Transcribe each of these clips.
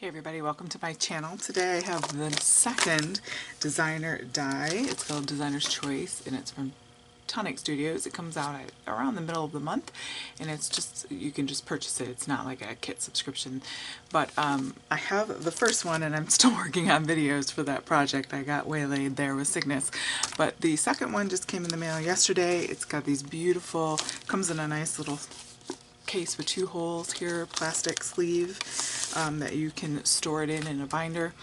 Hey everybody, welcome to my channel. Today I have the second designer die. It's called Designer's Choice and it's from Tonic Studios. It comes out around the middle of the month and it's just, you can just purchase it. It's not like a kit subscription. But I have the first one and I'm still working on videos for that project. I got waylaid there with sickness. But the second one just came in the mail yesterday. It's got these beautiful, comes in a nice little case with two holes here, plastic sleeve that you can store it in a binder,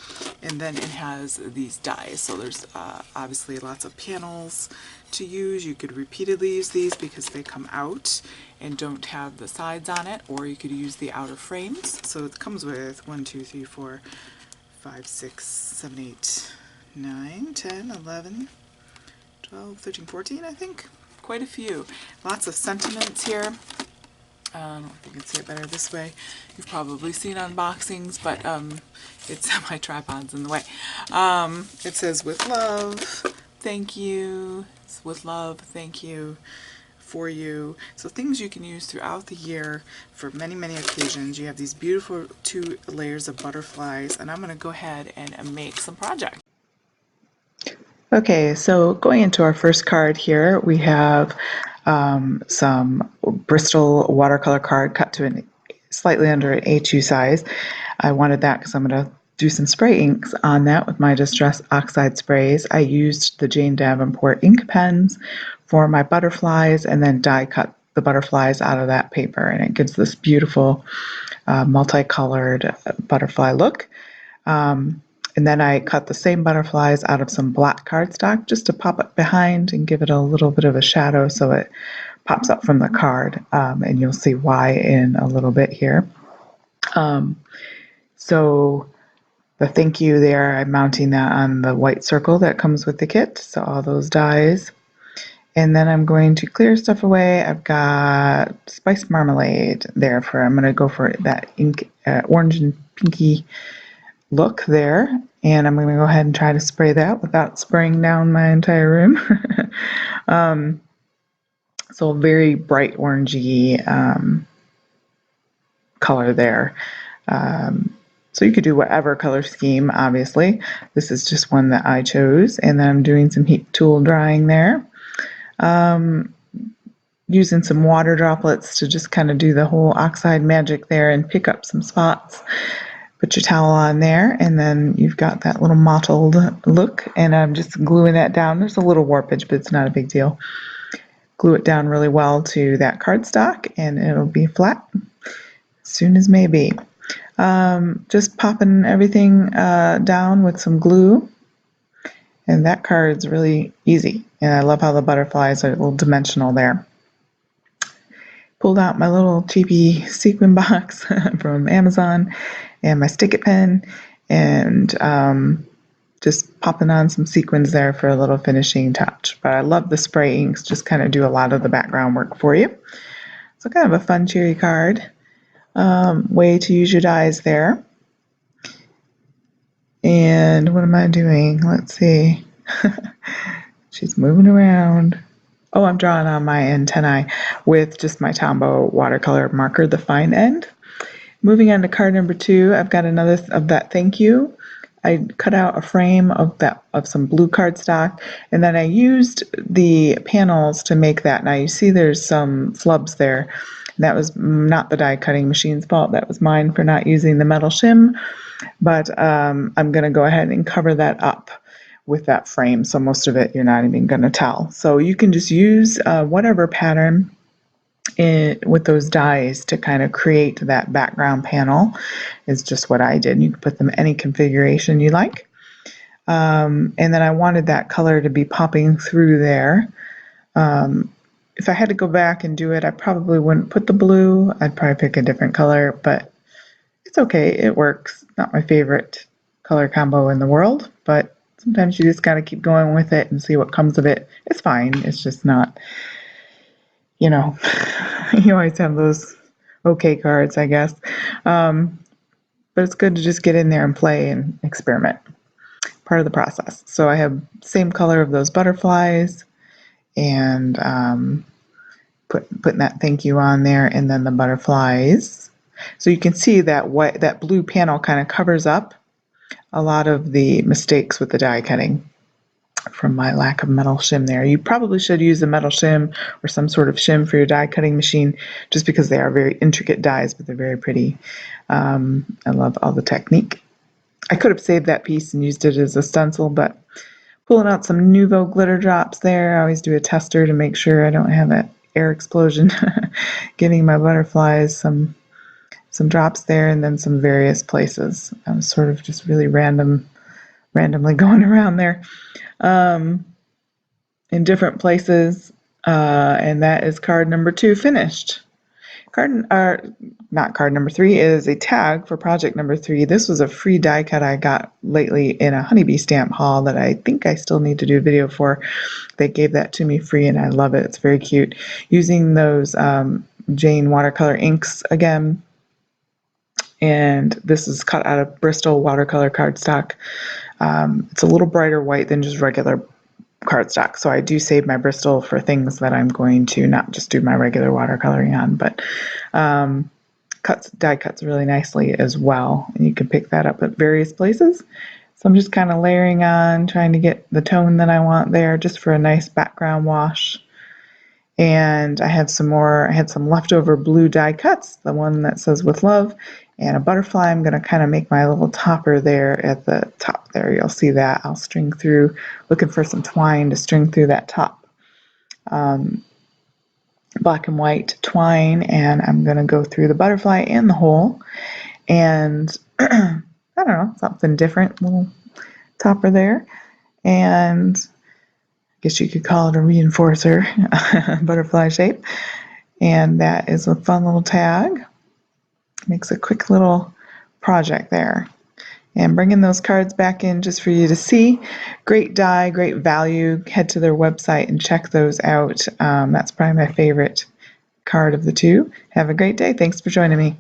and then it has these dies. So there's obviously lots of panels to use. You could repeatedly use these because they come out and don't have the sides on it, or you could use the outer frames. So it comes with 1, 2, 3, 4, 5, 6, 7, 8, 9, 10, 11, 12, 13, 14, I think. Quite a few. Lots of sentiments here. I don't know if you can see it better this way. You've probably seen unboxings, but it's my tripod's in the way. It says, with love, thank you. It's with love, thank you, for you. So things you can use throughout the year for many, many occasions. You have these beautiful 2 layers of butterflies, and I'm going to go ahead and make some projects. Okay, so going into our first card here, we have some Bristol watercolor card cut to slightly under an A2 size. I wanted that because I'm going to do some spray inks on that with my Distress Oxide sprays. I used the Jane Davenport ink pens for my butterflies and then die cut the butterflies out of that paper, and it gives this beautiful multicolored butterfly look. And then I cut the same butterflies out of some black cardstock just to pop it behind and give it a little bit of a shadow so it pops up from the card. And you'll see why in a little bit here. So the thank you there, I'm mounting that on the white circle that comes with the kit. So all those dies. And then I'm going to clear stuff away. I've got spiced marmalade there I'm going to go for that ink, orange and pinky look there, and I'm going to go ahead and try to spray that without spraying down my entire room. So a very bright orangey color there. So you could do whatever color scheme, obviously. This is just one that I chose, and then I'm doing some heat tool drying there. Using some water droplets to just kind of do the whole oxide magic there and pick up some spots. Put your towel on there, and then you've got that little mottled look, and I'm just gluing that down. There's a little warpage, but it's not a big deal. Glue it down really well to that cardstock, and it'll be flat as soon as may be. Just popping everything down with some glue, and that card's really easy, and I love how the butterflies are a little dimensional there. Pulled out my little cheapy sequin box from Amazon and my stick it pen, and just popping on some sequins there for a little finishing touch. But I love the spray inks, just kind of do a lot of the background work for you. So kind of a fun, cheery card. Way to use your dies there. And what am I doing? Let's see. She's moving around. Oh, I'm drawing on my antennae with just my Tombow watercolor marker, the fine end. Moving on to card number 2, I've got another of that thank you. I cut out a frame of some blue cardstock, and then I used the panels to make that. Now you see there's some flubs there. That was not the die cutting machine's fault. That was mine for not using the metal shim. But I'm going to go ahead and cover that up with that frame, so most of it you're not even going to tell. So you can just use whatever pattern with those dies to kind of create that background panel is just what I did. You can put them any configuration you like. And then I wanted that color to be popping through there. If I had to go back and do it, I probably wouldn't put the blue. I'd probably pick a different color, but it's okay. It works. Not my favorite color combo in the world, but sometimes you just got to keep going with it and see what comes of it. It's fine. It's just not, you always have those okay cards, I guess. But it's good to just get in there and play and experiment. Part of the process. So I have same color of those butterflies, and putting that thank you on there, and then the butterflies So you can see that that blue panel kind of covers up a lot of the mistakes with the die cutting from my lack of metal shim there. You probably should use a metal shim or some sort of shim for your die cutting machine, just because they are very intricate dies, but they're very pretty. I love all the technique. I could have saved that piece and used it as a stencil, but pulling out some Nuvo glitter drops there. I always do a tester to make sure I don't have an air explosion. Giving my butterflies some drops there, and then some various places. I'm sort of just really randomly going around there in different places. And that is card number 2 finished. Not card number 3 is a tag for project number 3. This was a free die cut I got lately in a honeybee stamp haul that I think I still need to do a video for. They gave that to me free and I love it. It's very cute. Using those Jane watercolor inks again. And this is cut out of Bristol watercolor cardstock. It's a little brighter white than just regular cardstock, so I do save my Bristol for things that I'm going to not just do my regular watercoloring on, but die cuts really nicely as well, and you can pick that up at various places. So I'm just kind of layering on, trying to get the tone that I want there, just for a nice background wash. And I had some leftover blue die cuts, the one that says with love, and a butterfly. I'm going to kind of make my little topper there at the top there. You'll see that. I'll string through, looking for some twine to string through that top. Black and white twine, and I'm going to go through the butterfly and the hole. And I don't know, something different, little topper there. And I guess you could call it a reinforcer, butterfly shape. And that is a fun little tag. Makes a quick little project there. And bringing those cards back in just for you to see. Great die, great value. Head to their website and check those out. That's probably my favorite card of the two. Have a great day. Thanks for joining me.